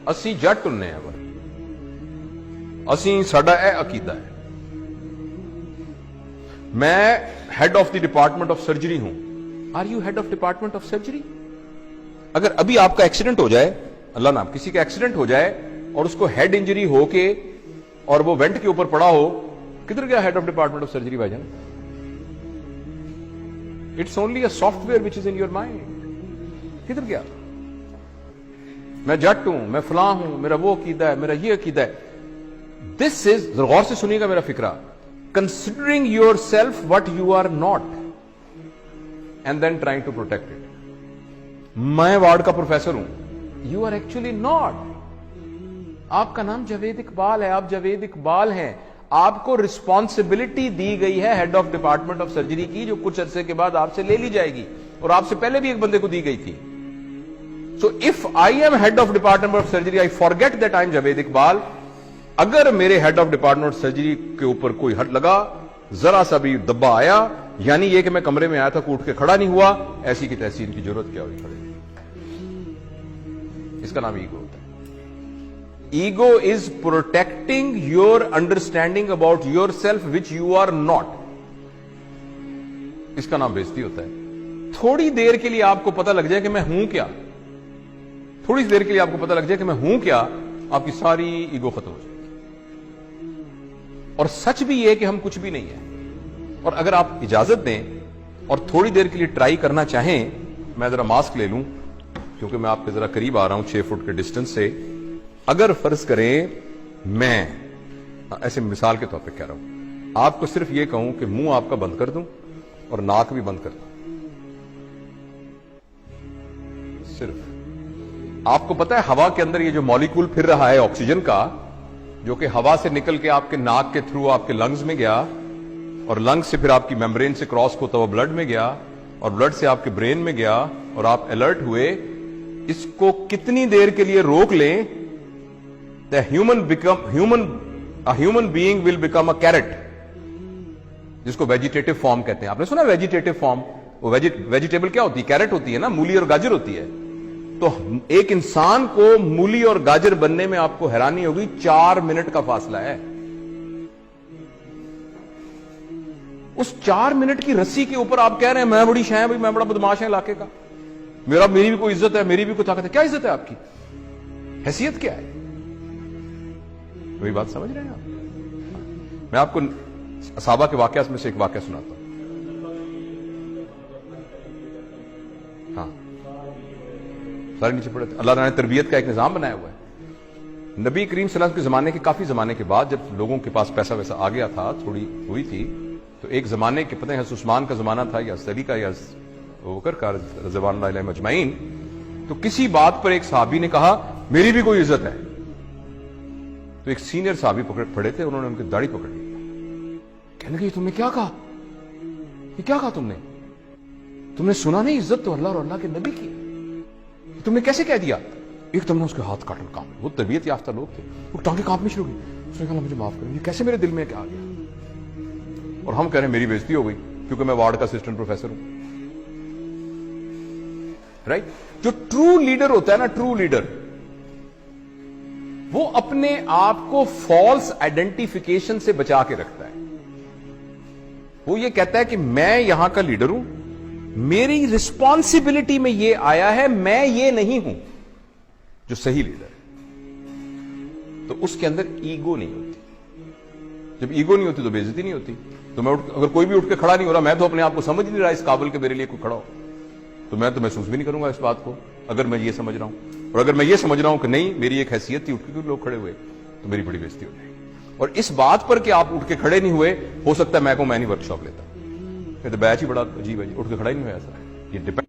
ਅਸੀਂ ਜੱਟ ਹੁੰਨੇ ਆ, ਅਸੀਂ ਸਾਡਾ ਇਹ ਅਕੀਦਾ ਹੈ। मैं head of the department of surgery हूं। Are you head of department of surgery? अगर अभी आपका एक्सीडेंट हो जाए, अल्लाह नाम, किसी का एक्सीडेंट हो जाए और उसको हेड इंजरी होके और वो वेंट के ऊपर पड़ा हो, किधर गया head of department of surgery भाईजान? It's only a software which is in your mind. किधर गया? मैं जट हूं, मैं फलां हूं, मेरा वो अकीदा है, मेरा ये अकीदा है। दिस इज, गौर से सुनिएगा मेरा फिक्रा, considering yourself what you are not and then trying to protect it। मैं वार्ड का प्रोफेसर हूं, you are actually not। आपका नाम जावेद इकबाल है, आप जावेद इकबाल हैं। आपको रिस्पॉन्सिबिलिटी दी गई है head of department of surgery की, जो कुछ अरसे के बाद आपसे ले ली जाएगी, और आपसे पहले भी एक बंदे को दी गई थी। So if I am head of department of surgery, I forget that I am Javed Iqbal. अगर मेरे हेड ऑफ डिपार्टमेंट सर्जरी के ऊपर कोई हट लगा, जरा सा भी दब्बा आया, यानी ये कि मैं कमरे में आया था, उठ के खड़ा नहीं हुआ, ऐसी की तैसी इनकी जरूरत क्या हुई खड़े? इसका नाम ईगो होता है। Ego is protecting your understanding about yourself which you are not. इसका नाम बेइज्जती होता है। थोड़ी देर के लिए आपको पता लग जाए कि मैं हूं क्या, थोड़ी देर के लिए आपको पता लग जाए कि मैं हूं क्या, आपकी सारी ईगो खत्म हो जाए। और सच भी यह कि हम कुछ भी नहीं है। और अगर आप इजाजत दें और थोड़ी देर के लिए ट्राई करना चाहें, मैं जरा मास्क ले लूं क्योंकि मैं आपके जरा करीब आ रहा हूं 6 फुट के डिस्टेंस से। अगर फर्ज करें मैं ऐसे मिसाल के तौर पे कह रहा हूं, आपको सिर्फ यह कहूं कि मुंह आपका बंद कर दूं और नाक भी बंद कर दूं, सिर्फ आपको पता है हवा के अंदर ये जो मॉलिक्यूल फिर रहा है ऑक्सीजन का, जो कि हवा से निकल के आपके नाक के थ्रू आपके लंग्स में गया, और लंग्स से फिर आपकी मेम्ब्रेन से क्रॉस होता हुआ ब्लड में गया, और ब्लड से आपके ब्रेन में गया, और आप अलर्ट हुए। इसको कितनी देर के लिए रोक लें, the human being will become a carrot, जिसको वेजिटेटिव फॉर्म कहते हैं। आपने सुना वेजिटेटिव फॉर्म? वो वेजिटेबल क्या होती है? कैरेट होती है ना, मूली और गाजर होती है। तो एक इंसान को मूली और गाजर बनने में आपको हैरानी होगी, 4 मिनट का फासला है। उस 4 मिनट की रस्सी के ऊपर आप कह रहे हैं मैं बड़ी शाह भाई, मैं बड़ा बदमाश है इलाके का, मेरी भी कोई इज्जत है, मेरी भी कोई ताकत है। क्या इज्जत है आपकी? हैसियत क्या है? वही बात समझ रहे हैं आप? मैं आपको असहाबा के वाकया में से एक वाकया सुनाता हूं। हाँ, सारे नीचे पड़े थे। अल्लाह ने तरबियत का एक निजाम बनाया हुआ है। नबी करीम सल्लल्लाहु अलैहि वसल्लम के जमाने के काफी जमाने के बाद, जब लोगों के पास पैसा वैसा आ गया था, थोड़ी हुई थी, तो एक जमाने के पता है हज़रत उस्मान का जमाना था या अली का या बकर का रज़वानुल्लाह अलैहिम अजमाइन, तो किसी बात पर एक सहाबी ने कहा मेरी भी कोई इज्जत है। तो एक सीनियर सहाबी पड़े थे, उन्होंने उनकी दाढ़ी पकड़ ली, कहने लगे तुमने क्या कहा? ये क्या कहा तुमने सुना नहीं? इज्जत तो अल्लाह और अल्लाह के नबी की, तुमने कैसे कह दिया? एक तुमने उसके हाथ काटन काम, वो तबीयत याफ्ता लोग थे, वो टांगे कांपनी शुरू हुई। उसने कहा मुझे माफ करो, ये कैसे मेरे दिल में क्या आ गया? और हम कह रहे हैं मेरी बेइज्जती हो गई क्योंकि मैं वार्ड का असिस्टेंट प्रोफेसर हूं। राइट? जो ट्रू लीडर होता है ना, ट्रू लीडर, वो अपने आप को फॉल्स आइडेंटिफिकेशन से बचा के रखता है। वो ये कहता है कि मैं यहां का लीडर हूं, मेरी रिस्पॉन्सिबिलिटी में ये आया है, मैं ये नहीं हूं। जो सही लीडर है तो उसके अंदर ईगो नहीं होती। जब ईगो नहीं होती तो बेइज्जती नहीं होती। तो मैं अगर कोई भी उठ के खड़ा नहीं हो रहा, मैं तो अपने आप को समझ नहीं रहा इस काबिल के मेरे लिए कोई खड़ा हो, तो मैं तो महसूस भी नहीं करूंगा इस बात को, अगर मैं ये समझ रहा हूं। और अगर मैं ये समझ रहा हूं कि नहीं मेरी एक हैसियत थी, उठ के लोग खड़े हुए, तो मेरी बड़ी बेइज्जती हो जाएगी। और इस बात पर कि आप उठ के खड़े नहीं हुए, हो सकता है मैं नहीं वर्कशॉप लेता, फिर तो बैच ही बड़ा अजीब है, उठ के खड़ा ही नहीं हुआ। ऐसा ये डिपेंड